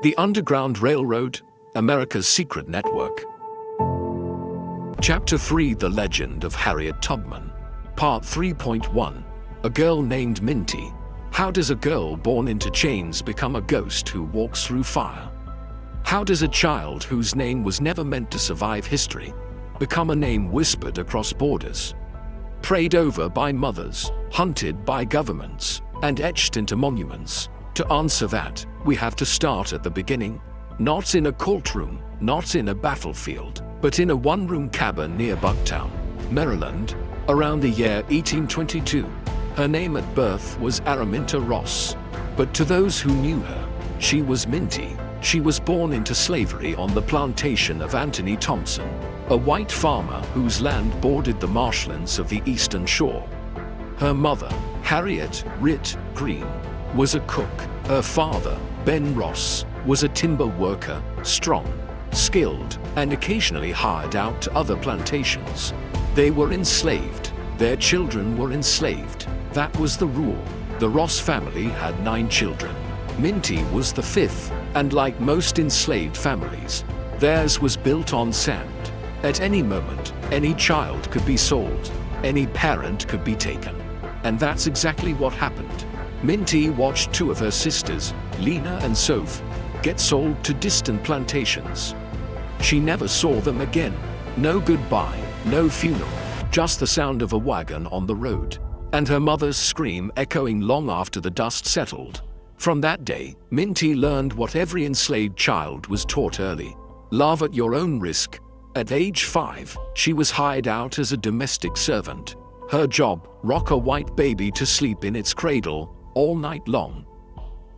The Underground Railroad, America's Secret Network. Chapter 3: The Legend of Harriet Tubman. Part 3.1. A Girl Named Minty. How does a girl born into chains become a ghost who walks through fire? How does a child whose name was never meant to survive history become a name whispered across borders? Prayed over by mothers, hunted by governments, and etched into monuments. To answer that, we have to start at the beginning. Not in a courtroom, not in a battlefield, but in a one-room cabin near Bucktown, Maryland, around the year 1822. Her name at birth was Araminta Ross, but to those who knew her, she was Minty. She was born into slavery on the plantation of Anthony Thompson, a white farmer whose land bordered the marshlands of the Eastern Shore. Her mother, Harriet Green, was a cook. Her father, Ben Ross, was a timber worker, strong, skilled, and occasionally hired out to other plantations. They were enslaved. Their children were enslaved. That was the rule. The Ross family had 9 children. Minty was the 5th, and like most enslaved families, theirs was built on sand. At any moment, any child could be sold. Any parent could be taken. And that's exactly what happened. Minty watched 2 of her sisters, Lena and Soph, get sold to distant plantations. She never saw them again. No goodbye, no funeral, just the sound of a wagon on the road, and her mother's scream echoing long after the dust settled. From that day, Minty learned what every enslaved child was taught early: love at your own risk. At age 5, she was hired out as a domestic servant. Her job, rock a white baby to sleep in its cradle all night long.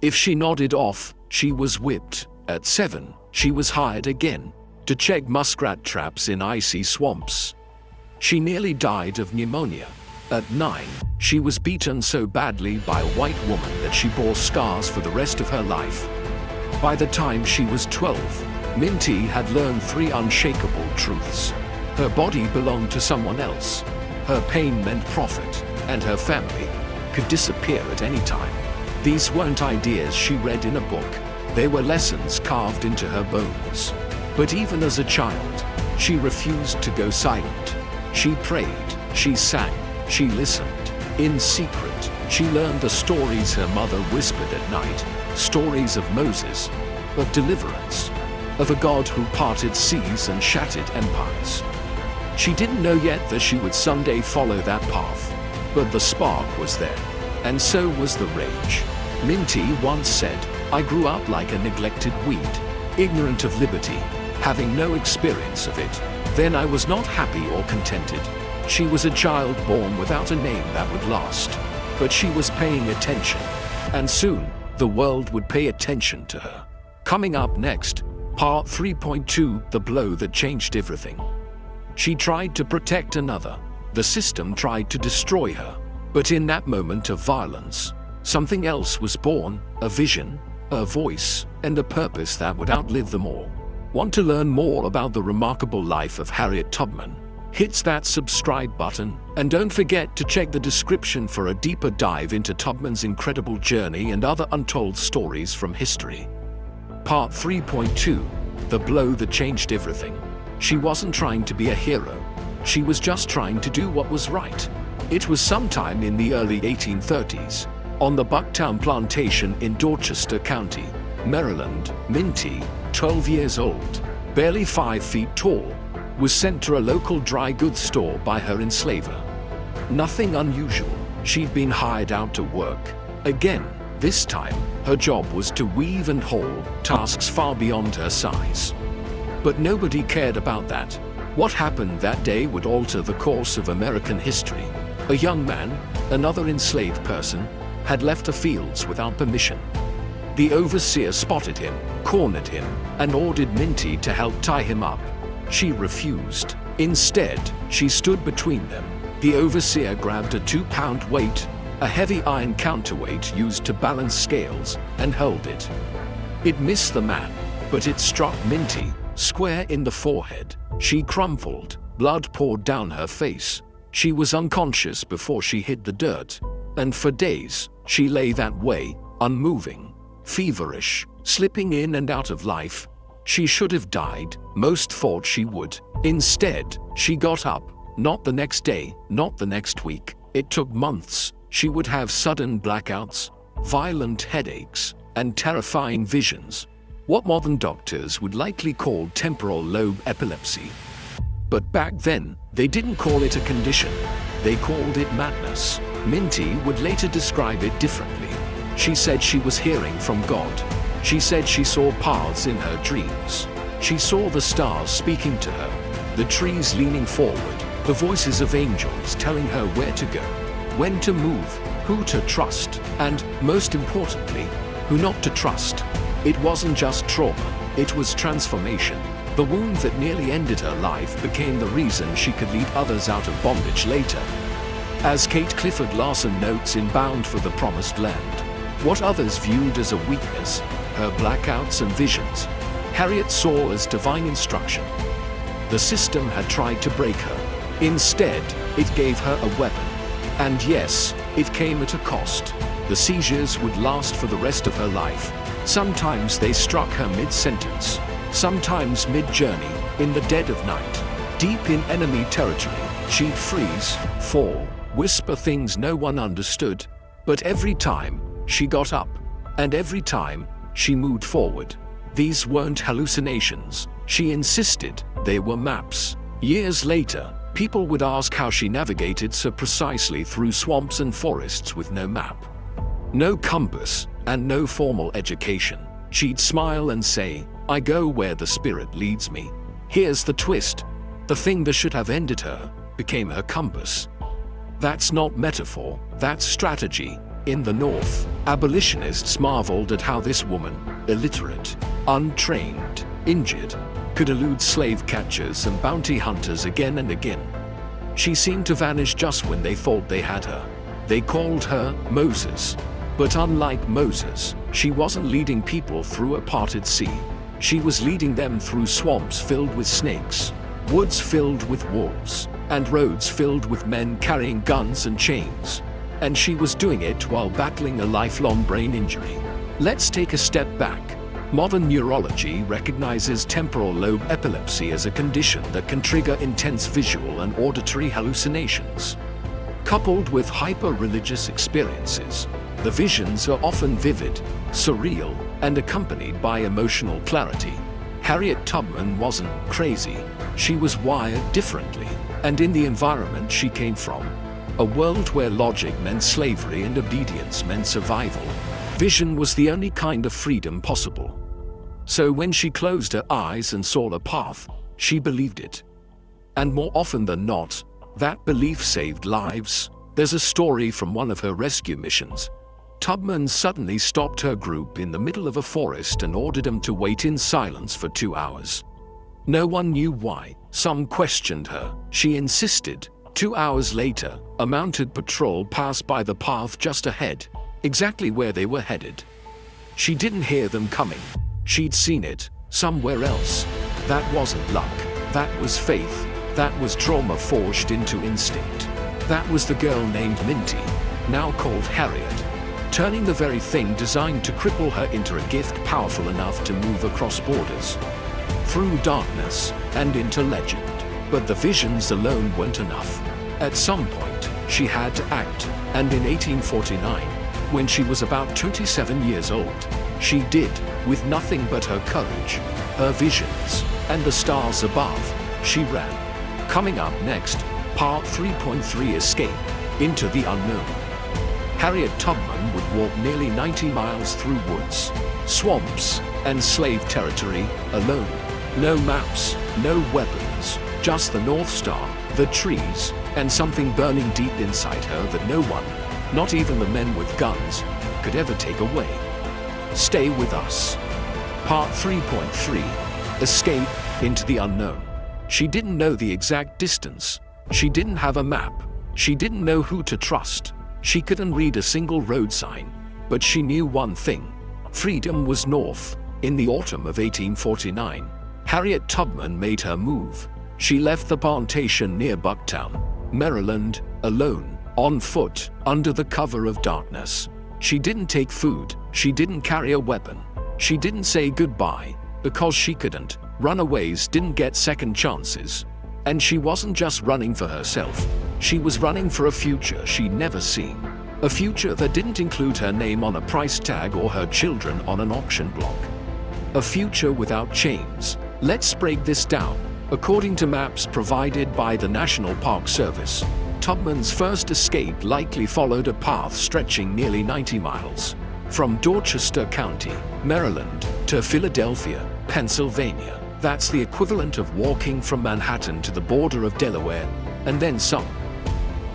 If she nodded off, she was whipped. At 7, she was hired again to check muskrat traps in icy swamps. She nearly died of pneumonia. At 9, she was beaten so badly by a white woman that she bore scars for the rest of her life. By the time she was 12, Minty had learned 3 unshakable truths. Her body belonged to someone else. Her pain meant profit, and her family could disappear at any time. These weren't ideas she read in a book. They were lessons carved into her bones. But even as a child, she refused to go silent. She prayed, she sang, she listened. In secret, she learned the stories her mother whispered at night. Stories of Moses, of deliverance, of a God who parted seas and shattered empires. She didn't know yet that she would someday follow that path, but the spark was there, and so was the rage. Minty once said, "I grew up like a neglected weed, ignorant of liberty, having no experience of it. Then I was not happy or contented." She was a child born without a name that would last, but she was paying attention, and soon the world would pay attention to her. Coming up next, Part 3.2: The Blow That Changed Everything. She tried to protect another. The system tried to destroy her. But in that moment of violence, something else was born: a vision, a voice, and a purpose that would outlive them all. Want to learn more about the remarkable life of Harriet Tubman? Hit that subscribe button, and don't forget to check the description for a deeper dive into Tubman's incredible journey and other untold stories from history. Part 3.2: The Blow That Changed Everything. She wasn't trying to be a hero. She was just trying to do what was right. It was sometime in the early 1830s, on the Bucktown plantation in Dorchester County, Maryland. Minty, 12 years old, barely 5 feet tall, was sent to a local dry goods store by her enslaver. Nothing unusual. She'd been hired out to work. Again, this time, her job was to weave and haul, tasks far beyond her size. But nobody cared about that. What happened that day would alter the course of American history. A young man, another enslaved person, had left the fields without permission. The overseer spotted him, cornered him, and ordered Minty to help tie him up. She refused. Instead, she stood between them. The overseer grabbed a 2-pound weight, a heavy iron counterweight used to balance scales, and hurled it. It missed the man, but it struck Minty square in the forehead. She crumpled, blood poured down her face. She was unconscious before she hit the dirt, and for days, she lay that way, unmoving, feverish, slipping in and out of life. She should have died, most thought she would. Instead, she got up. Not the next day, not the next week. It took months. She would have sudden blackouts, violent headaches, and terrifying visions. What modern doctors would likely call temporal lobe epilepsy. But back then, they didn't call it a condition. They called it madness. Minty would later describe it differently. She said she was hearing from God. She said she saw paths in her dreams. She saw the stars speaking to her, the trees leaning forward, the voices of angels telling her where to go, when to move, who to trust, and, most importantly, who not to trust. It wasn't just trauma, it was transformation. The wound that nearly ended her life became the reason she could lead others out of bondage later. As Kate Clifford Larson notes in Bound for the Promised Land, what others viewed as a weakness, her blackouts and visions, Harriet saw as divine instruction. The system had tried to break her. Instead, it gave her a weapon. And yes, it came at a cost. The seizures would last for the rest of her life. Sometimes they struck her mid-sentence, sometimes mid-journey, in the dead of night. Deep in enemy territory, she'd freeze, fall, whisper things no one understood. But every time, she got up. And every time, she moved forward. These weren't hallucinations. She insisted they were maps. Years later, people would ask how she navigated so precisely through swamps and forests with no map, no compass, and no formal education. She'd smile and say, "I go where the spirit leads me." Here's the twist. The thing that should have ended her became her compass. That's not metaphor, that's strategy. In the North, abolitionists marveled at how this woman, illiterate, untrained, injured, could elude slave catchers and bounty hunters again and again. She seemed to vanish just when they thought they had her. They called her Moses. But unlike Moses, she wasn't leading people through a parted sea. She was leading them through swamps filled with snakes, woods filled with wolves, and roads filled with men carrying guns and chains. And she was doing it while battling a lifelong brain injury. Let's take a step back. Modern neurology recognizes temporal lobe epilepsy as a condition that can trigger intense visual and auditory hallucinations. Coupled with hyper-religious experiences, the visions are often vivid, surreal, and accompanied by emotional clarity. Harriet Tubman wasn't crazy. She was wired differently, and in the environment she came from, a world where logic meant slavery and obedience meant survival, vision was the only kind of freedom possible. So when she closed her eyes and saw a path, she believed it. And more often than not, that belief saved lives. There's a story from one of her rescue missions. Tubman suddenly stopped her group in the middle of a forest and ordered them to wait in silence for 2 hours. No one knew why. Some questioned her. She insisted. 2 hours later, a mounted patrol passed by the path just ahead, exactly where they were headed. She didn't hear them coming. She'd seen it, somewhere else. That wasn't luck. That was faith. That was trauma forged into instinct. That was the girl named Minty, now called Harriet, turning the very thing designed to cripple her into a gift powerful enough to move across borders, through darkness, and into legend. But the visions alone weren't enough. At some point, she had to act, and in 1849, when she was about 27 years old, she did, with nothing but her courage, her visions, and the stars above. She ran. Coming up next, Part 3.3 Escape into the Unknown. Harriet Tubman would walk nearly 90 miles through woods, swamps, and slave territory, alone. No maps, no weapons, just the North Star, the trees, and something burning deep inside her that no one, not even the men with guns, could ever take away. Stay with us. Part 3.3 Escape into the Unknown. She didn't know the exact distance. She didn't have a map. She didn't know who to trust. She couldn't read a single road sign. But she knew one thing. Freedom was north. In the autumn of 1849, Harriet Tubman made her move. She left the plantation near Bucktown, Maryland, alone, on foot, under the cover of darkness. She didn't take food. She didn't carry a weapon. She didn't say goodbye, because she couldn't. Runaways didn't get second chances. And she wasn't just running for herself. She was running for a future she'd never seen. A future that didn't include her name on a price tag or her children on an auction block. A future without chains. Let's break this down. According to maps provided by the National Park Service, Tubman's first escape likely followed a path stretching nearly 90 miles. From Dorchester County, Maryland, to Philadelphia, Pennsylvania. That's the equivalent of walking from Manhattan to the border of Delaware, and then some.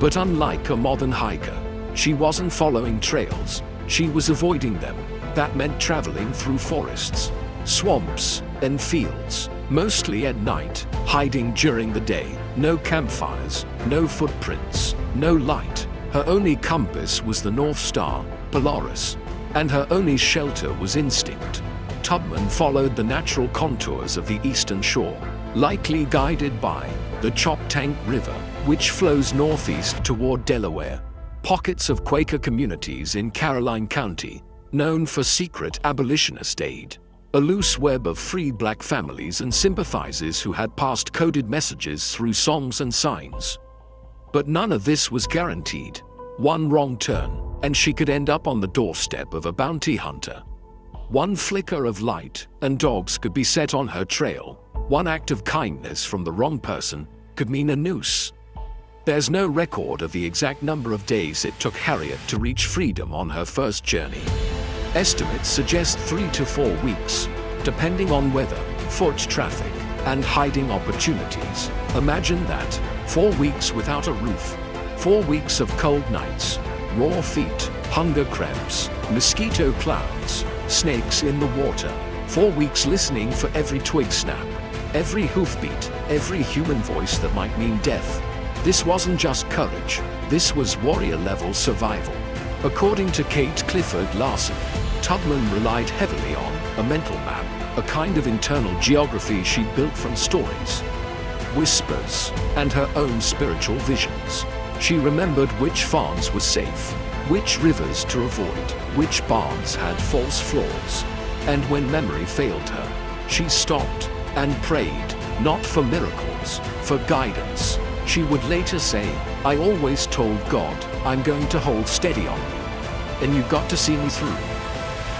But unlike a modern hiker, she wasn't following trails, she was avoiding them. That meant traveling through forests, swamps, and fields, mostly at night, hiding during the day. No campfires, no footprints, no light. Her only compass was the North Star, Polaris, and her only shelter was instinct. Tubman followed the natural contours of the eastern shore, likely guided by the Choptank River, which flows northeast toward Delaware. Pockets of Quaker communities in Caroline County, known for secret abolitionist aid. A loose web of free black families and sympathizers who had passed coded messages through songs and signs. But none of this was guaranteed. One wrong turn, and she could end up on the doorstep of a bounty hunter. One flicker of light, and dogs could be set on her trail. One act of kindness from the wrong person could mean a noose. There's no record of the exact number of days it took Harriet to reach freedom on her first journey. Estimates suggest 3 to 4 weeks, depending on weather, foot traffic, and hiding opportunities. Imagine that, 4 weeks without a roof, 4 weeks of cold nights, raw feet, hunger cramps, mosquito clouds, snakes in the water, 4 weeks listening for every twig snap, every hoofbeat, every human voice that might mean death. This wasn't just courage, this was warrior-level survival. According to Kate Clifford Larson, Tubman relied heavily on a mental map, a kind of internal geography she built from stories, whispers, and her own spiritual visions. She remembered which farms were safe, which rivers to avoid, which barns had false floors. And when memory failed her, she stopped and prayed, not for miracles, for guidance. She would later say, "I always told God, I'm going to hold steady on you, and you got to see me through."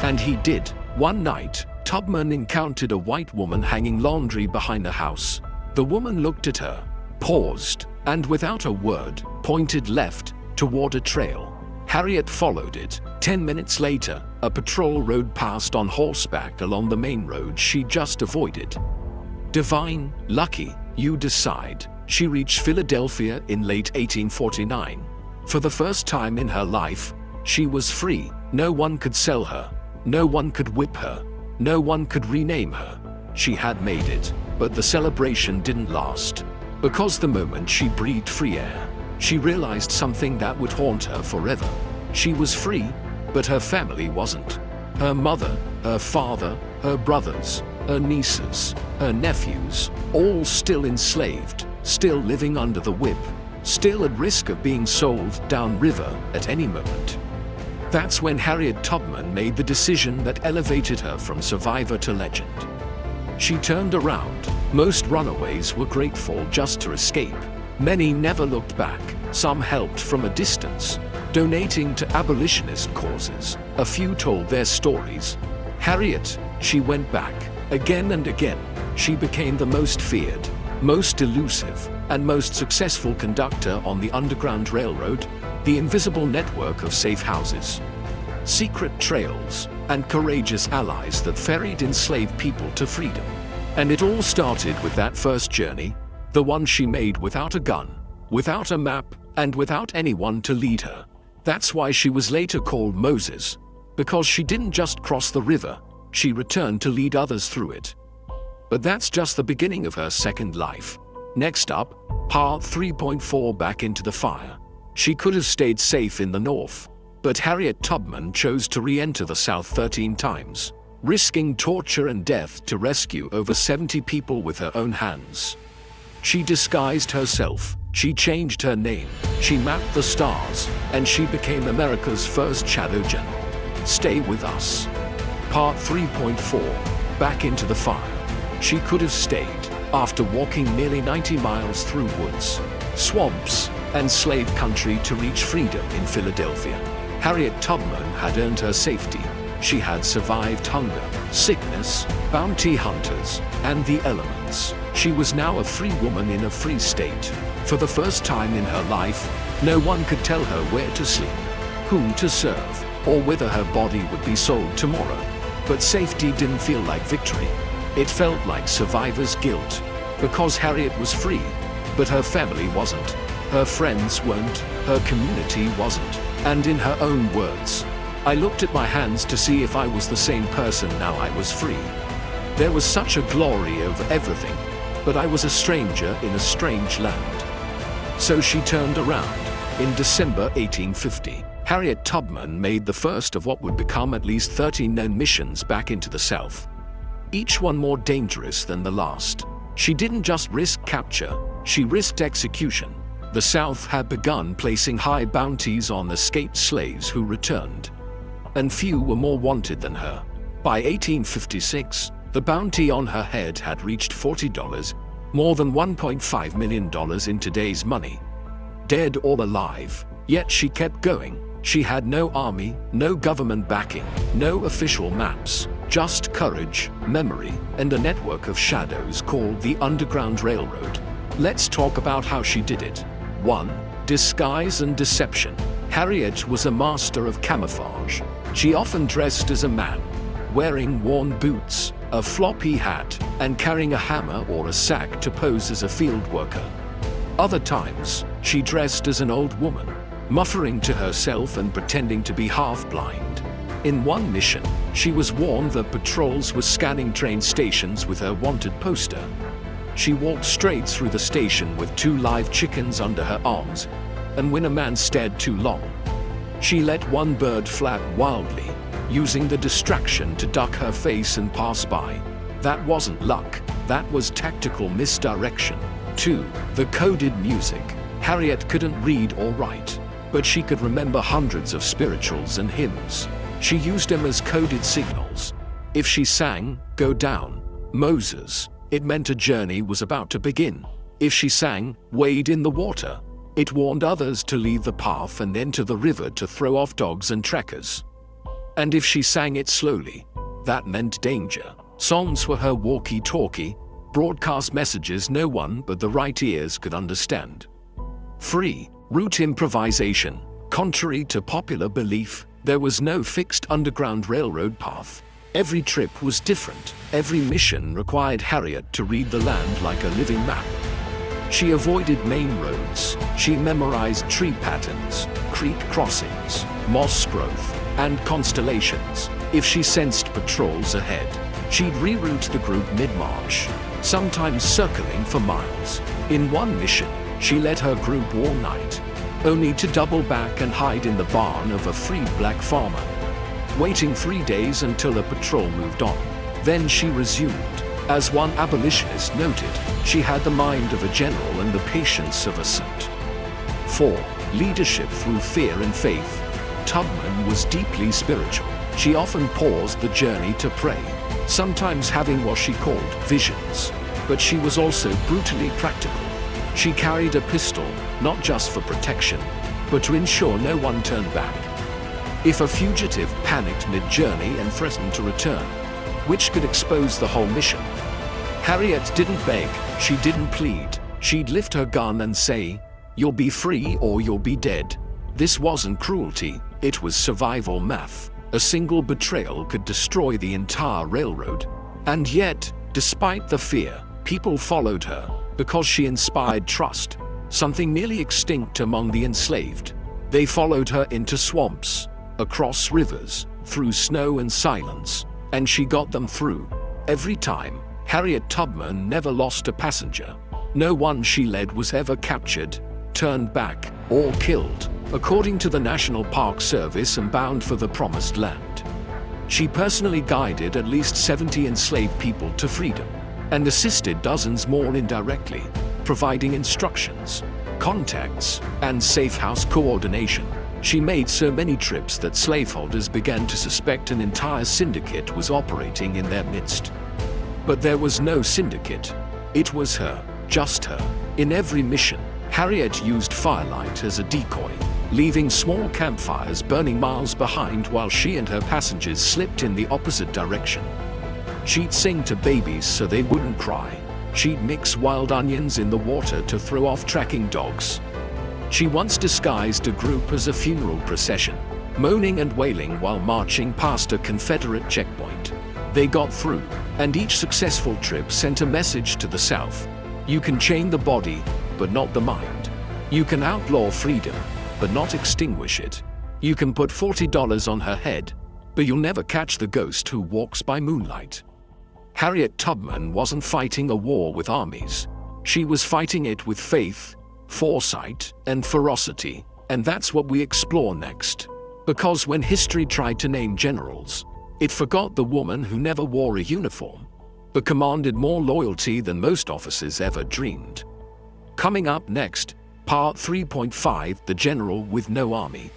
And he did. One night, Tubman encountered a white woman hanging laundry behind the house. The woman looked at her, paused, and without a word, pointed left, toward a trail. Harriet followed it. 10 minutes later, a patrol rode past on horseback along the main road she just avoided. Divine, lucky, you decide. She reached Philadelphia in late 1849. For the first time in her life, she was free. No one could sell her. No one could whip her. No one could rename her. She had made it, but the celebration didn't last. Because the moment she breathed free air, she realized something that would haunt her forever. She was free, but her family wasn't. Her mother, her father, her brothers, her nieces, her nephews, all still enslaved, still living under the whip, still at risk of being sold downriver at any moment. That's when Harriet Tubman made the decision that elevated her from survivor to legend. She turned around. Most runaways were grateful just to escape. Many never looked back. Some helped from a distance, donating to abolitionist causes. A few told their stories. Harriet, she went back. Again and again, she became the most feared, most elusive, and most successful conductor on the Underground Railroad, the invisible network of safe houses, secret trails, and courageous allies that ferried enslaved people to freedom. And it all started with that first journey, the one she made without a gun, without a map, and without anyone to lead her. That's why she was later called Moses, because she didn't just cross the river, she returned to lead others through it. But that's just the beginning of her second life. Next up, part 3.4, back into the fire. She could have stayed safe in the north, but Harriet Tubman chose to re-enter the South 13 times, risking torture and death to rescue over 70 people with her own hands. She disguised herself, she changed her name, she mapped the stars, and she became America's first shadow general. Stay with us, Part 3.4. Back into the fire. She could have stayed. After walking nearly 90 miles through woods, swamps, and slave country to reach freedom in Philadelphia, Harriet Tubman had earned her safety. She had survived hunger, sickness, bounty hunters, and the elements. She was now a free woman in a free state. For the first time in her life, no one could tell her where to sleep, whom to serve, or whether her body would be sold tomorrow. But safety didn't feel like victory. It felt like survivor's guilt, because Harriet was free, but her family wasn't. Her friends weren't, her community wasn't. And in her own words, "I looked at my hands to see if I was the same person now I was free. There was such a glory over everything, but I was a stranger in a strange land." So she turned around. In December 1850, Harriet Tubman made the first of what would become at least 13 known missions back into the South, each one more dangerous than the last. She didn't just risk capture, she risked execution. The South had begun placing high bounties on escaped slaves who returned, and few were more wanted than her. By 1856, the bounty on her head had reached $40, more than $1.5 million in today's money. Dead or alive, yet she kept going. She had no army, no government backing, no official maps, just courage, memory, and a network of shadows called the Underground Railroad. Let's talk about how she did it. 1. Disguise and deception. Harriet was a master of camouflage. She often dressed as a man, wearing worn boots, a floppy hat, and carrying a hammer or a sack to pose as a field worker. Other times, she dressed as an old woman, muttering to herself and pretending to be half-blind. In one mission, she was warned that patrols were scanning train stations with her wanted poster. She walked straight through the station with 2 live chickens under her arms, and when a man stared too long, she let one bird flap wildly, using the distraction to duck her face and pass by. That wasn't luck, that was tactical misdirection. 2. The coded music. Harriet couldn't read or write, but she could remember hundreds of spirituals and hymns. She used them as coded signals. If she sang, "Go down, Moses," it meant a journey was about to begin. If she sang, "Wade in the water," it warned others to leave the path and enter the river to throw off dogs and trackers. And if she sang it slowly, that meant danger. Songs were her walkie-talkie, broadcast messages no one but the right ears could understand. 3. Route improvisation. Contrary to popular belief, there was no fixed Underground Railroad path. Every trip was different. Every mission required Harriet to read the land like a living map. She avoided main roads. She memorized tree patterns, creek crossings, moss growth, and constellations. If she sensed patrols ahead, she'd reroute the group mid-march, sometimes circling for miles. In one mission, she led her group all night, only to double back and hide in the barn of a freed black farmer, waiting 3 days until a patrol moved on. Then she resumed. As one abolitionist noted, she had the mind of a general and the patience of a saint. 4. Leadership through fear and faith. Tubman was deeply spiritual. She often paused the journey to pray, sometimes having what she called visions. But she was also brutally practical. She carried a pistol, not just for protection, but to ensure no one turned back. If a fugitive panicked mid-journey and threatened to return, which could expose the whole mission, Harriet didn't beg, she didn't plead. She'd lift her gun and say, "You'll be free or you'll be dead." This wasn't cruelty, it was survival math. A single betrayal could destroy the entire railroad. And yet, despite the fear, people followed her because she inspired trust, something nearly extinct among the enslaved. They followed her into swamps, across rivers, through snow and silence, and she got them through. Every time, Harriet Tubman never lost a passenger. No one she led was ever captured, turned back, or killed. According to the National Park Service and bound for the Promised Land, she personally guided at least 70 enslaved people to freedom, and assisted dozens more indirectly, providing instructions, contacts, and safe house coordination. She made so many trips that slaveholders began to suspect an entire syndicate was operating in their midst. But there was no syndicate. It was her, just her. In every mission, Harriet used firelight as a decoy, leaving small campfires burning miles behind while she and her passengers slipped in the opposite direction. She'd sing to babies so they wouldn't cry. She'd mix wild onions in the water to throw off tracking dogs. She once disguised a group as a funeral procession, moaning and wailing while marching past a Confederate checkpoint. They got through, and each successful trip sent a message to the South. You can chain the body, but not the mind. You can outlaw freedom, but not extinguish it. You can put $40 on her head, but you'll never catch the ghost who walks by moonlight. Harriet Tubman wasn't fighting a war with armies. She was fighting it with faith, foresight, and ferocity, and that's what we explore next. Because when history tried to name generals, it forgot the woman who never wore a uniform, but commanded more loyalty than most officers ever dreamed. Coming up next, Part 3.5, The General with No Army.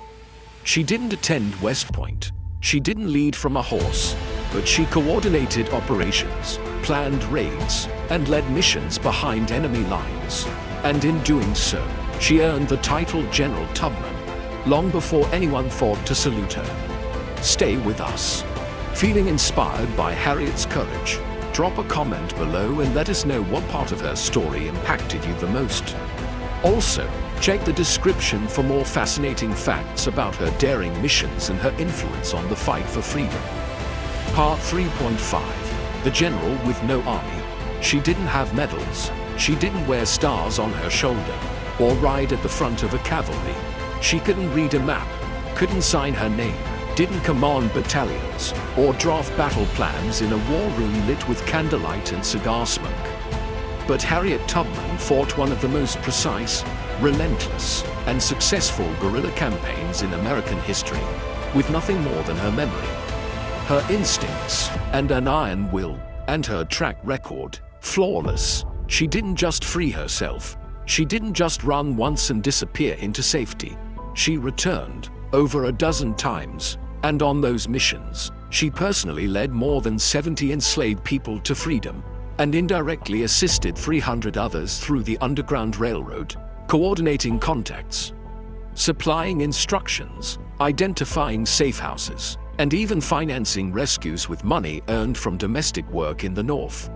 She didn't attend West Point. She didn't lead from a horse, but she coordinated operations, planned raids, and led missions behind enemy lines. And in doing so, she earned the title General Tubman, long before anyone thought to salute her. Stay with us. Feeling inspired by Harriet's courage? Drop a comment below and let us know what part of her story impacted you the most. Also, check the description for more fascinating facts about her daring missions and her influence on the fight for freedom. Part 3.5, The General with No Army. She didn't have medals. She didn't wear stars on her shoulder, or ride at the front of a cavalry. She couldn't read a map, couldn't sign her name, didn't command battalions, or draft battle plans in a war room lit with candlelight and cigar smoke. But Harriet Tubman fought one of the most precise, relentless, and successful guerrilla campaigns in American history, with nothing more than her memory, her instincts, and an iron will, and her track record, flawless. She didn't just free herself. She didn't just run once and disappear into safety. She returned over a dozen times, and on those missions, she personally led more than 70 enslaved people to freedom, and indirectly assisted 300 others through the Underground Railroad, coordinating contacts, supplying instructions, identifying safe houses, and even financing rescues with money earned from domestic work in the North.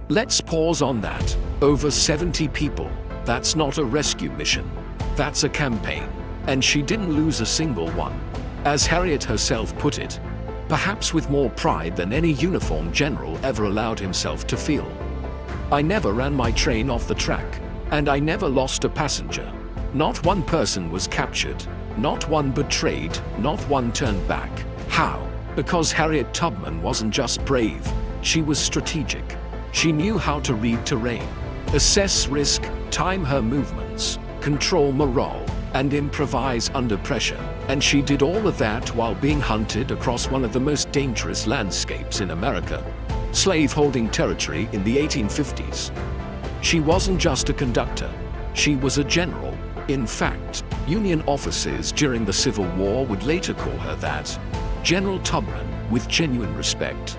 Let's pause on that. Over 70 people. That's not a rescue mission. That's a campaign. And she didn't lose a single one. As Harriet herself put it, perhaps with more pride than any uniformed general ever allowed himself to feel. I never ran my train off the track, and I never lost a passenger. Not one person was captured, not one betrayed, not one turned back. How? Because Harriet Tubman wasn't just brave, she was strategic. She knew how to read terrain, assess risk, time her movements, control morale, and improvise under pressure. And she did all of that while being hunted across one of the most dangerous landscapes in America, slave-holding territory in the 1850s. She wasn't just a conductor, she was a general. In fact, Union officers during the Civil War would later call her that, General Tubman, with genuine respect.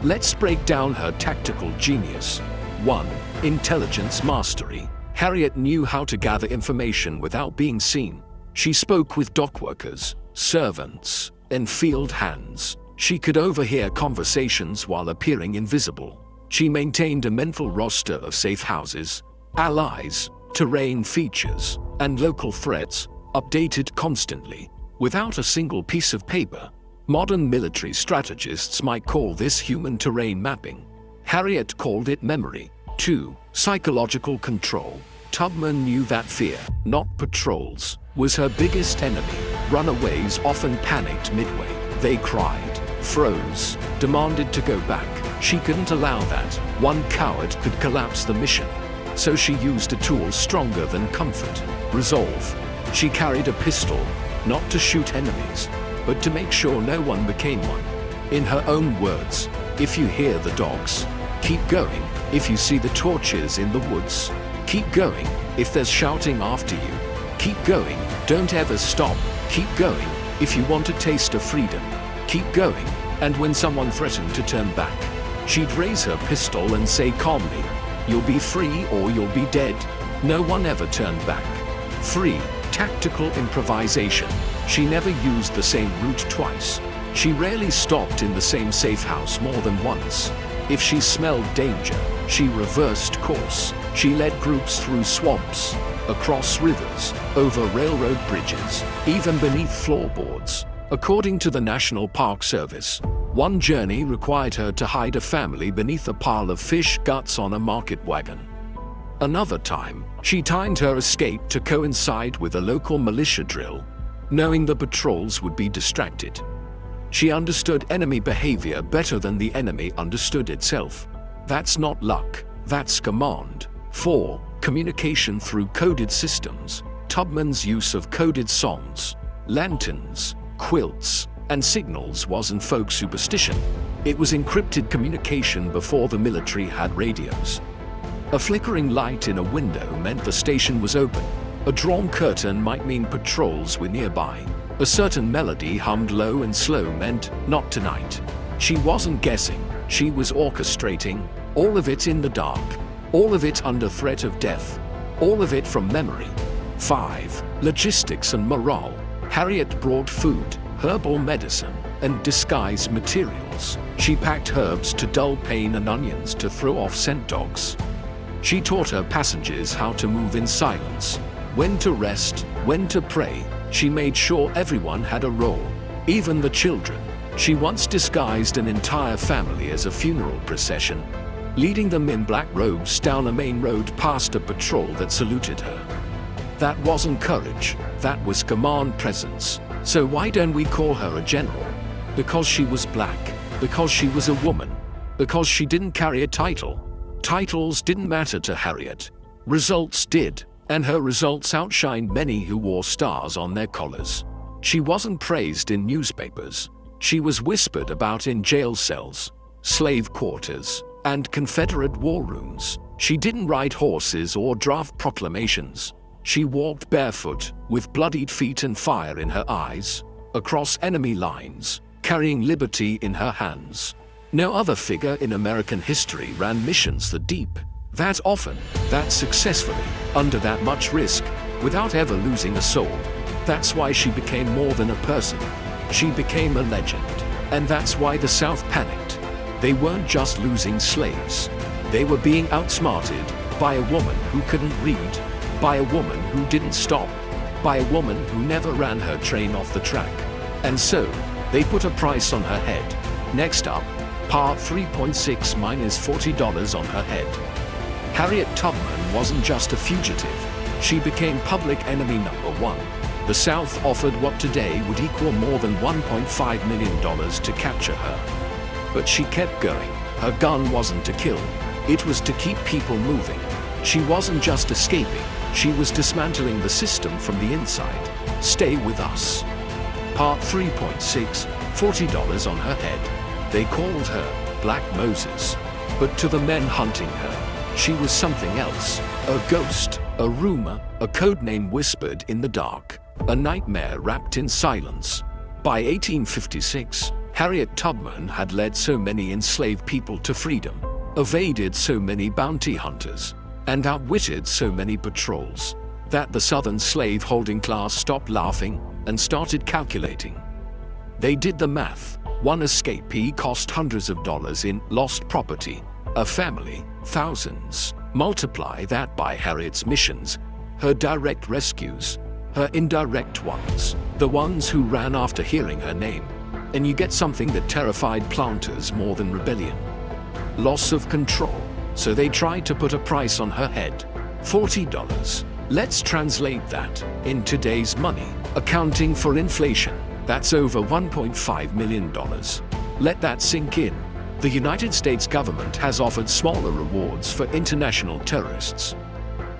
Let's break down her tactical genius. 1. Intelligence mastery. Harriet knew how to gather information without being seen. She spoke with dockworkers, servants, and field hands. She could overhear conversations while appearing invisible. She maintained a mental roster of safe houses, allies, terrain features, and local threats, updated constantly, without a single piece of paper. Modern military strategists might call this human terrain mapping. Harriet called it memory. 2. Psychological control. Tubman knew that fear, not patrols, was her biggest enemy. Runaways often panicked midway. They cried, froze, demanded to go back. She couldn't allow that. One coward could collapse the mission. So she used a tool stronger than comfort: resolve. She carried a pistol, not to shoot enemies, but to make sure no one became one. In her own words, if you hear the dogs, keep going. If you see the torches in the woods, keep going. If there's shouting after you, keep going. Don't ever stop. Keep going if you want a taste of freedom. Keep going. And when someone threatened to turn back, she'd raise her pistol and say calmly, "You'll be free or you'll be dead." No one ever turned back. 3. Tactical improvisation. She never used the same route twice. She rarely stopped in the same safe house more than once. If she smelled danger, she reversed course. She led groups through swamps, across rivers, over railroad bridges, even beneath floorboards. According to the National Park Service, one journey required her to hide a family beneath a pile of fish guts on a market wagon. Another time, she timed her escape to coincide with a local militia drill, knowing the patrols would be distracted. She understood enemy behavior better than the enemy understood itself. That's not luck, that's command. 4. Communication through coded systems. Tubman's use of coded songs, lanterns, quilts, and signals wasn't folk superstition. It was encrypted communication before the military had radios. A flickering light in a window meant the station was open. A drawn curtain might mean patrols were nearby. A certain melody hummed low and slow meant, "Not tonight." She wasn't guessing, she was orchestrating. All of it in the dark. All of it under threat of death. All of it from memory. 5. Logistics and morale. Harriet brought food, herbal medicine, and disguise materials. She packed herbs to dull pain and onions to throw off scent dogs. She taught her passengers how to move in silence, when to rest, when to pray. She made sure everyone had a role, even the children. She once disguised an entire family as a funeral procession, leading them in black robes down a main road past a patrol that saluted her. That wasn't courage, that was command presence. So why don't we call her a general? Because she was black, because she was a woman, because she didn't carry a title. Titles didn't matter to Harriet. Results did, and her results outshined many who wore stars on their collars. She wasn't praised in newspapers. She was whispered about in jail cells, slave quarters, and Confederate war rooms. She didn't ride horses or draft proclamations. She walked barefoot, with bloodied feet and fire in her eyes, across enemy lines, carrying liberty in her hands. No other figure in American history ran missions that deep, that often, that successfully, under that much risk, without ever losing a soul. That's why she became more than a person. She became a legend. And that's why the South panicked. They weren't just losing slaves. They were being outsmarted by a woman who couldn't read, by a woman who didn't stop, by a woman who never ran her train off the track. And so, they put a price on her head. Next up, Part 3.6 minus $40 on her head. Harriet Tubman wasn't just a fugitive. She became public enemy number one. The South offered what today would equal more than $1.5 million to capture her. But she kept going. Her gun wasn't to kill. It was to keep people moving. She wasn't just escaping. She was dismantling the system from the inside. Stay with us. Part 3.6, $40 on her head. They called her Black Moses. But to the men hunting her, she was something else. A ghost, a rumor, a code name whispered in the dark, a nightmare wrapped in silence. By 1856, Harriet Tubman had led so many enslaved people to freedom, evaded so many bounty hunters, and outwitted so many patrols, that the Southern slave-holding class stopped laughing and started calculating. They did the math. One escapee cost hundreds of dollars in lost property, a family, thousands. Multiply that by Harriet's missions, her direct rescues, her indirect ones, the ones who ran after hearing her name, and you get something that terrified planters more than rebellion. Loss of control. So they tried to put a price on her head. $40. Let's translate that in today's money, accounting for inflation. That's over $1.5 million. Let that sink in. The United States government has offered smaller rewards for international terrorists.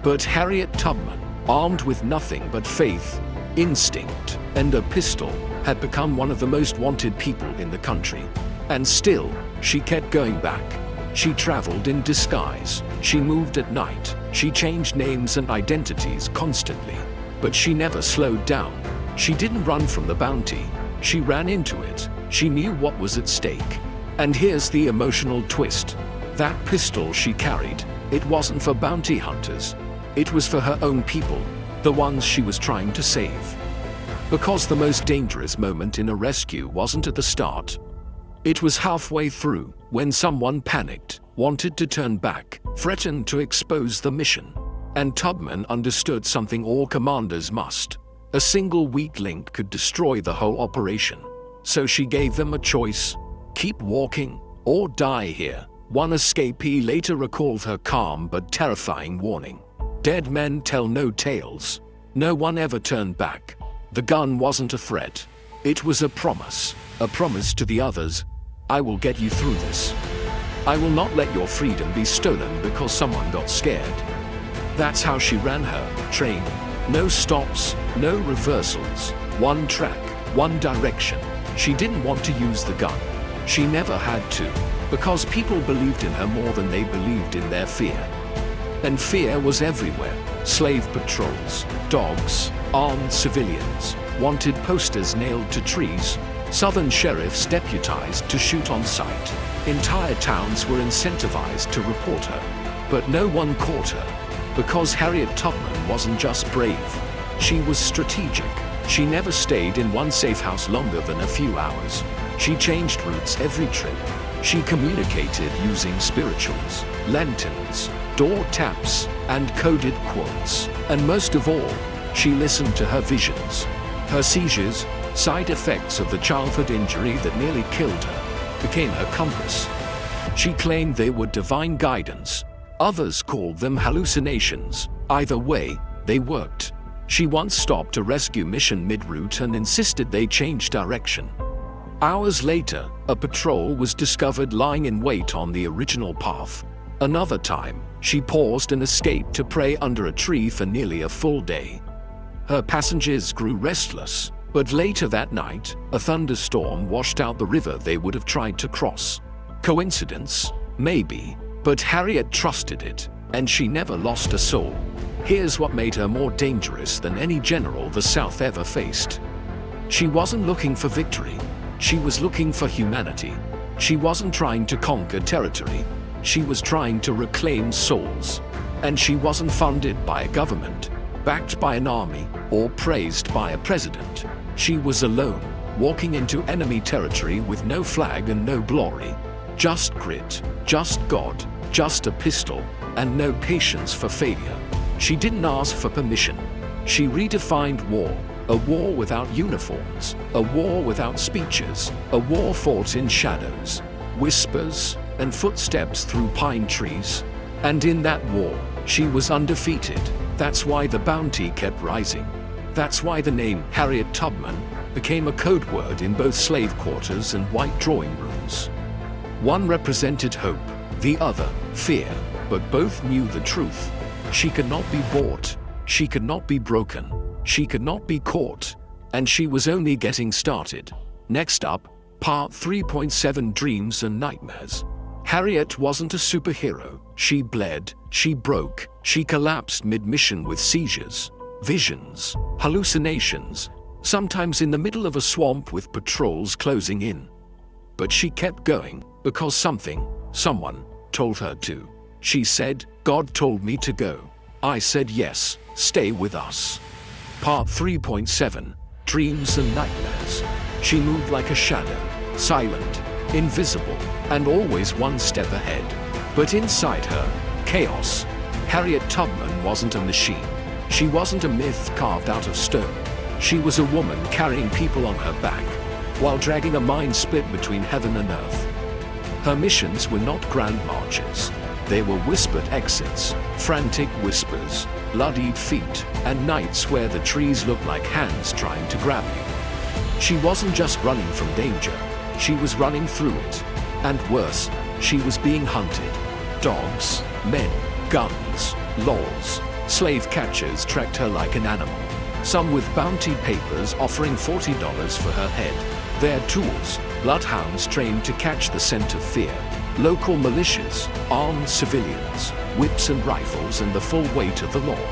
But Harriet Tubman, armed with nothing but faith, instinct, and a pistol, had become one of the most wanted people in the country. And still, she kept going back. She traveled in disguise. She moved at night. She changed names and identities constantly. But she never slowed down. She didn't run from the bounty. She ran into it. She knew what was at stake. And here's the emotional twist. That pistol she carried, it wasn't for bounty hunters. It was for her own people, the ones she was trying to save. Because the most dangerous moment in a rescue wasn't at the start. It was halfway through, when someone panicked, wanted to turn back, threatened to expose the mission. And Tubman understood something all commanders must. A single weak link could destroy the whole operation. So she gave them a choice: keep walking or die here. One escapee later recalled her calm but terrifying warning. Dead men tell no tales. No one ever turned back. The gun wasn't a threat. It was a promise to the others. I will get you through this. I will not let your freedom be stolen because someone got scared. That's how she ran her train. No stops, no reversals. One track, one direction. She didn't want to use the gun. She never had to, because people believed in her more than they believed in their fear. And fear was everywhere. Slave patrols, dogs, armed civilians, wanted posters nailed to trees, Southern sheriffs deputized to shoot on sight. Entire towns were incentivized to report her. But no one caught her, because Harriet Tubman wasn't just brave. She was strategic. She never stayed in one safe house longer than a few hours. She changed routes every trip. She communicated using spirituals, lanterns, door taps, and coded quotes. And most of all, she listened to her visions. Her seizures, side effects of the childhood injury that nearly killed her, became her compass. She claimed they were divine guidance. Others called them hallucinations. Either way, they worked. She once stopped a rescue mission mid-route and insisted they change direction. Hours later, a patrol was discovered lying in wait on the original path. Another time, she paused and escaped to pray under a tree for nearly a full day. Her passengers grew restless, but later that night, a thunderstorm washed out the river they would have tried to cross. Coincidence? Maybe, but Harriet trusted it, and she never lost a soul. Here's what made her more dangerous than any general the South ever faced. She wasn't looking for victory. She was looking for humanity. She wasn't trying to conquer territory. She was trying to reclaim souls. And she wasn't funded by a government, backed by an army, or praised by a president. She was alone, walking into enemy territory with no flag and no glory. Just grit, just God, just a pistol, and no patience for failure. She didn't ask for permission. She redefined war. A war without uniforms, a war without speeches, a war fought in shadows, whispers, and footsteps through pine trees. And in that war, she was undefeated. That's why the bounty kept rising. That's why the name Harriet Tubman became a code word in both slave quarters and white drawing rooms. One represented hope, the other, fear, but both knew the truth. She could not be bought, she could not be broken. She could not be caught, and she was only getting started. Next up, Part 3.7 Dreams and Nightmares. Harriet wasn't a superhero. She bled, she broke, she collapsed mid-mission with seizures, visions, hallucinations, sometimes in the middle of a swamp with patrols closing in. But she kept going, because someone, told her to. She said, "God told me to go." I said, "Yes, stay with us." Part 3.7 Dreams and Nightmares. She moved like a shadow, silent, invisible, and always one step ahead. But inside her, chaos. Harriet Tubman wasn't a machine. She wasn't a myth carved out of stone. She was a woman carrying people on her back, while dragging a mind split between heaven and earth. Her missions were not grand marches. They were whispered exits, frantic whispers, bloodied feet, and nights where the trees looked like hands trying to grab you. She wasn't just running from danger, she was running through it. And worse, she was being hunted. Dogs, men, guns, laws. Slave catchers tracked her like an animal, some with bounty papers offering $40 for her head. Their tools, bloodhounds trained to catch the scent of fear. Local militias, armed civilians, whips and rifles, and the full weight of the law.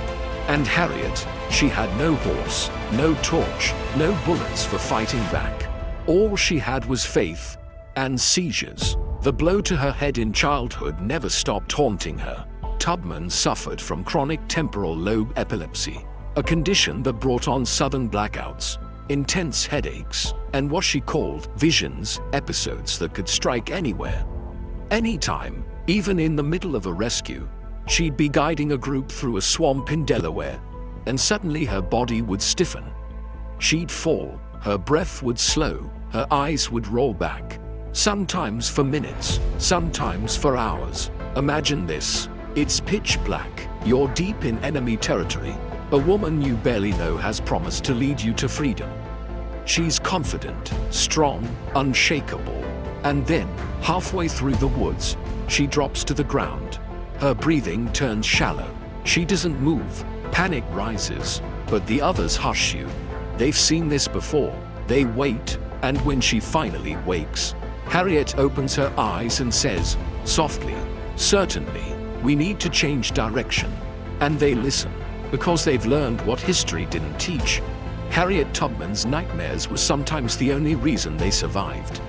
And Harriet, she had no horse, no torch, no bullets for fighting back. All she had was faith and seizures. The blow to her head in childhood never stopped haunting her. Tubman suffered from chronic temporal lobe epilepsy, a condition that brought on sudden blackouts, intense headaches, and what she called visions, episodes that could strike anywhere, anytime, even in the middle of a rescue. She'd be guiding a group through a swamp in Delaware, and suddenly her body would stiffen. She'd fall, her breath would slow, her eyes would roll back, sometimes for minutes, sometimes for hours. Imagine this. It's pitch black, you're deep in enemy territory. A woman you barely know has promised to lead you to freedom. She's confident, strong, unshakable. And then, halfway through the woods, she drops to the ground. Her breathing turns shallow. She doesn't move. Panic rises, but the others hush you. They've seen this before. They wait, and when she finally wakes, Harriet opens her eyes and says, softly, "Certainly, we need to change direction." And they listen, because they've learned what history didn't teach. Harriet Tubman's nightmares were sometimes the only reason they survived.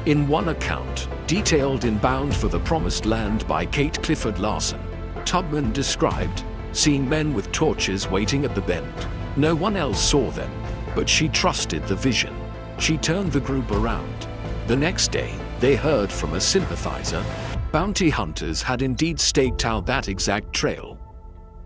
In one account, detailed in Bound for the Promised Land by Kate Clifford Larson, Tubman described seeing men with torches waiting at the bend. No one else saw them, but she trusted the vision. She turned the group around. The next day, they heard from a sympathizer. Bounty hunters had indeed staked out that exact trail.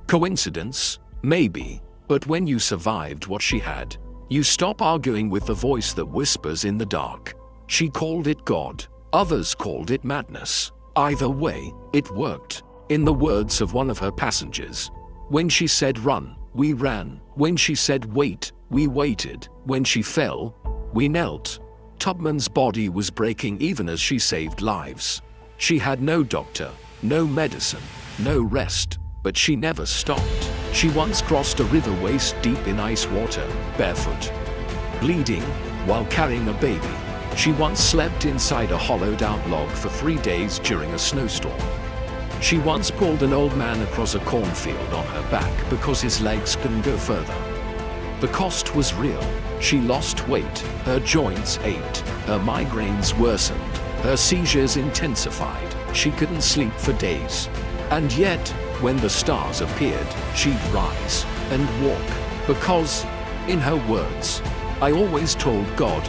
Coincidence? Maybe. But when you survived what she had, you stop arguing with the voice that whispers in the dark. She called it God. Others called it madness. Either way, it worked. In the words of one of her passengers, when she said run, we ran. When she said wait, we waited. When she fell, we knelt. Tubman's body was breaking even as she saved lives. She had no doctor, no medicine, no rest, but she never stopped. She once crossed a river waist deep in ice water, barefoot, bleeding, while carrying a baby. She once slept inside a hollowed-out log for 3 days during a snowstorm. She once pulled an old man across a cornfield on her back because his legs couldn't go further. The cost was real. She lost weight, her joints ached, her migraines worsened, her seizures intensified. She couldn't sleep for days. And yet, when the stars appeared, she'd rise and walk. Because, in her words, I always told God,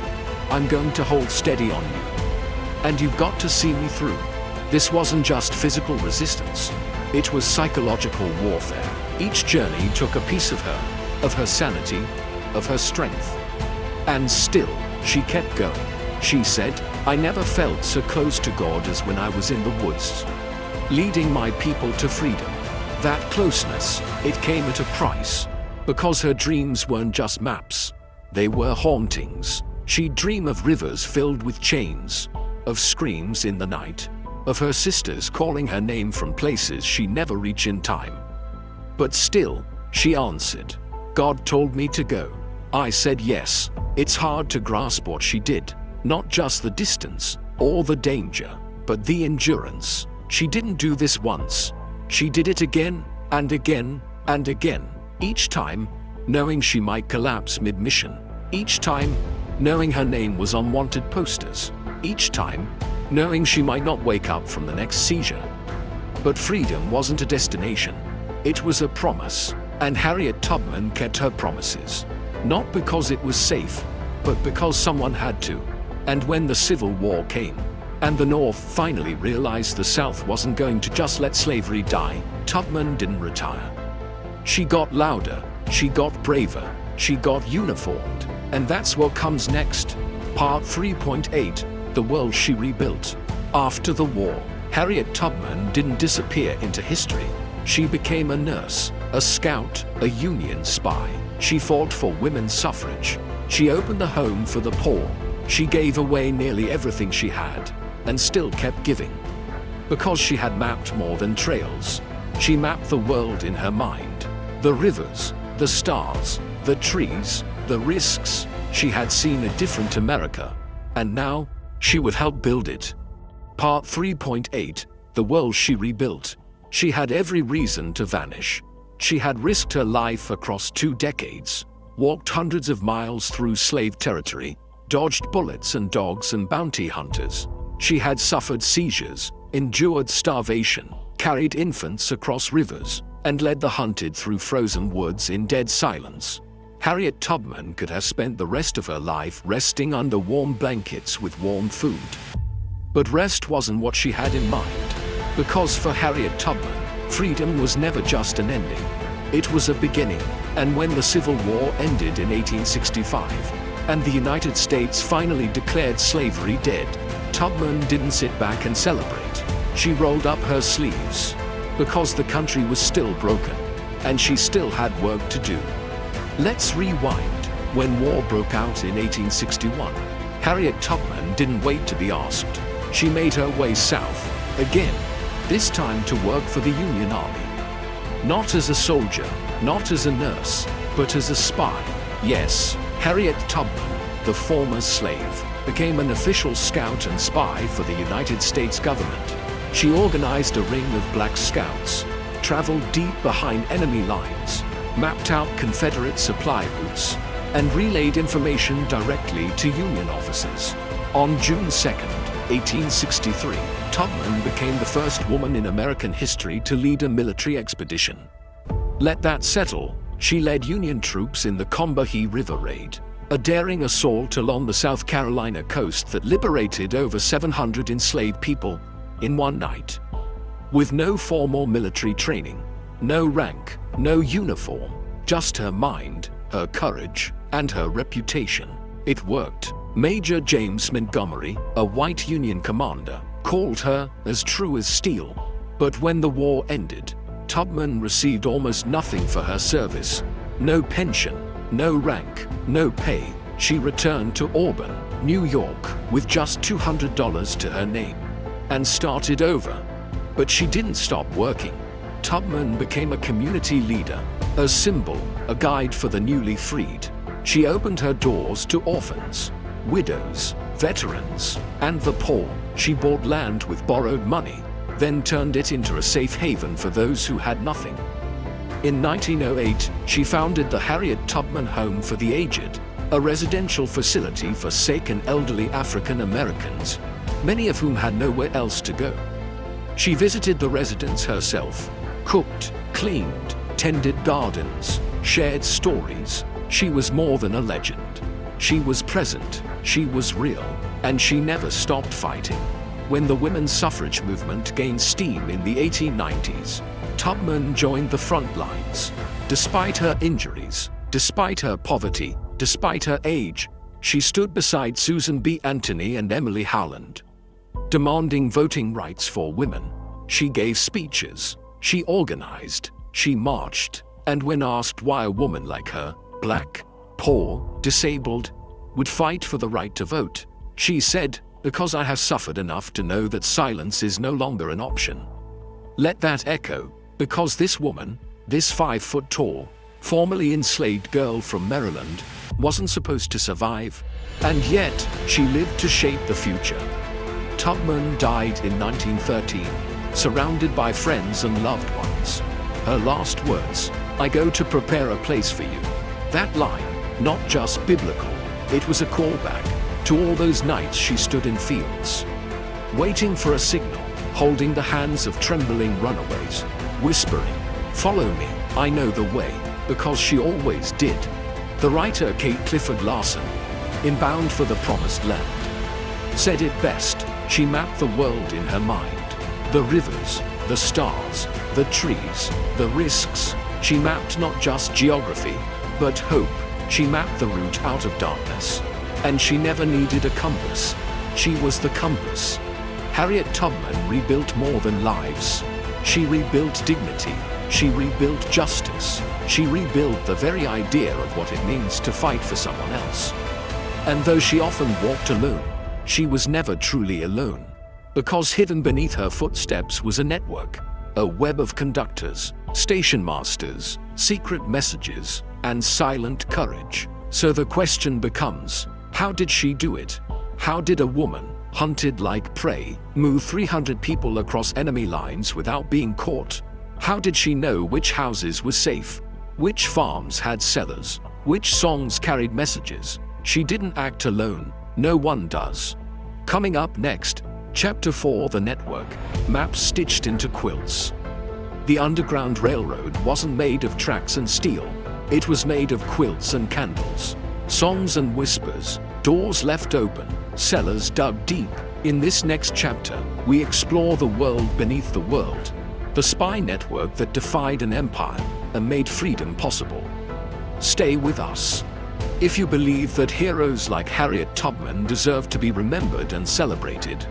I'm going to hold steady on you. And you've got to see me through. This wasn't just physical resistance. It was psychological warfare. Each journey took a piece of her sanity, of her strength. And still, she kept going. She said, I never felt so close to God as when I was in the woods, leading my people to freedom. That closeness, it came at a price. Because her dreams weren't just maps. They were hauntings. She'd dream of rivers filled with chains, of screams in the night, of her sisters calling her name from places she'd never reach in time. But still, she answered, God told me to go. I said yes. It's hard to grasp what she did. Not just the distance, or the danger, but the endurance. She didn't do this once. She did it again, and again, and again. Each time, knowing she might collapse mid-mission. Each time, knowing her name was on wanted posters. Each time, knowing she might not wake up from the next seizure. But freedom wasn't a destination. It was a promise. And Harriet Tubman kept her promises. Not because it was safe, but because someone had to. And when the Civil War came, and the North finally realized the South wasn't going to just let slavery die, Tubman didn't retire. She got louder, she got braver, she got uniformed. And that's what comes next. Part 3.8, The World She Rebuilt. After the war, Harriet Tubman didn't disappear into history. She became a nurse, a scout, a Union spy. She fought for women's suffrage. She opened a home for the poor. She gave away nearly everything she had, and still kept giving. Because she had mapped more than trails. She mapped the world in her mind. The rivers, the stars, the trees, the risks. She had seen a different America, and now, she would help build it. Part 3.8, The World She Rebuilt. She had every reason to vanish. She had risked her life across 2 decades, walked hundreds of miles through slave territory, dodged bullets and dogs and bounty hunters. She had suffered seizures, endured starvation, carried infants across rivers, and led the hunted through frozen woods in dead silence. Harriet Tubman could have spent the rest of her life resting under warm blankets with warm food. But rest wasn't what she had in mind. Because for Harriet Tubman, freedom was never just an ending. It was a beginning. And when the Civil War ended in 1865, and the United States finally declared slavery dead, Tubman didn't sit back and celebrate. She rolled up her sleeves. Because the country was still broken, and she still had work to do. Let's rewind. When war broke out in 1861, Harriet Tubman didn't wait to be asked. She made her way south, again, this time to work for the Union Army. Not as a soldier, not as a nurse, but as a spy. Yes, Harriet Tubman, the former slave, became an official scout and spy for the United States government. She organized a ring of black scouts, traveled deep behind enemy lines, mapped out Confederate supply routes, and relayed information directly to Union officers. On June 2nd, 1863, Tubman became the first woman in American history to lead a military expedition. Let that settle. She led Union troops in the Combahee River Raid, a daring assault along the South Carolina coast that liberated over 700 enslaved people in one night. With no formal military training, no rank, no uniform, just her mind, her courage, and her reputation. It worked. Major James Montgomery, a white Union commander, called her as true as steel. But when the war ended, Tubman received almost nothing for her service. No pension, no rank, no pay. She returned to Auburn, New York, with just $200 to her name, and started over. But she didn't stop working. Tubman became a community leader, a symbol, a guide for the newly freed. She opened her doors to orphans, widows, veterans, and the poor. She bought land with borrowed money, then turned it into a safe haven for those who had nothing. In 1908, she founded the Harriet Tubman Home for the Aged, a residential facility for sick and elderly African Americans, many of whom had nowhere else to go. She visited the residents herself, cooked, cleaned, tended gardens, shared stories. She was more than a legend. She was present, she was real, and she never stopped fighting. When the women's suffrage movement gained steam in the 1890s, Tubman joined the front lines. Despite her injuries, despite her poverty, despite her age, she stood beside Susan B. Anthony and Emily Howland, demanding voting rights for women. She gave speeches, she organized, she marched, and when asked why a woman like her, black, poor, disabled, would fight for the right to vote, she said, "Because I have suffered enough to know that silence is no longer an option." Let that echo, because this woman, this 5-foot-tall, formerly enslaved girl from Maryland, wasn't supposed to survive, and yet she lived to shape the future. Tubman died in 1913, surrounded by friends and loved ones. Her last words, "I go to prepare a place for you." That line, not just biblical, it was a callback to all those nights she stood in fields, waiting for a signal, holding the hands of trembling runaways, whispering, "Follow me, I know the way," because she always did. The writer Kate Clifford Larson, in Bound for the Promised Land, said it best. She mapped the world in her mind. The rivers, the stars, the trees, the risks. She mapped not just geography, but hope. She mapped the route out of darkness. And she never needed a compass. She was the compass. Harriet Tubman rebuilt more than lives. She rebuilt dignity. She rebuilt justice. She rebuilt the very idea of what it means to fight for someone else. And though she often walked alone, she was never truly alone. Because hidden beneath her footsteps was a network, a web of conductors, station masters, secret messages, and silent courage. So the question becomes, how did she do it? How did a woman, hunted like prey, move 300 people across enemy lines without being caught? How did she know which houses were safe? Which farms had cellars? Which songs carried messages? She didn't act alone. No one does. Coming up next, Chapter 4: The Network. Maps stitched into quilts. The Underground Railroad wasn't made of tracks and steel. It was made of quilts and candles, songs and whispers, doors left open, cellars dug deep. In this next chapter, we explore the world beneath the world, the spy network that defied an empire and made freedom possible. Stay with us. If you believe that heroes like Harriet Tubman deserve to be remembered and celebrated,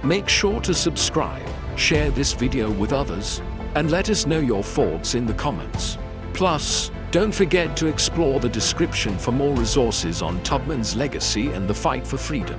make sure to subscribe, share this video with others, and let us know your thoughts in the comments. Plus, don't forget to explore the description for more resources on Tubman's legacy and the fight for freedom.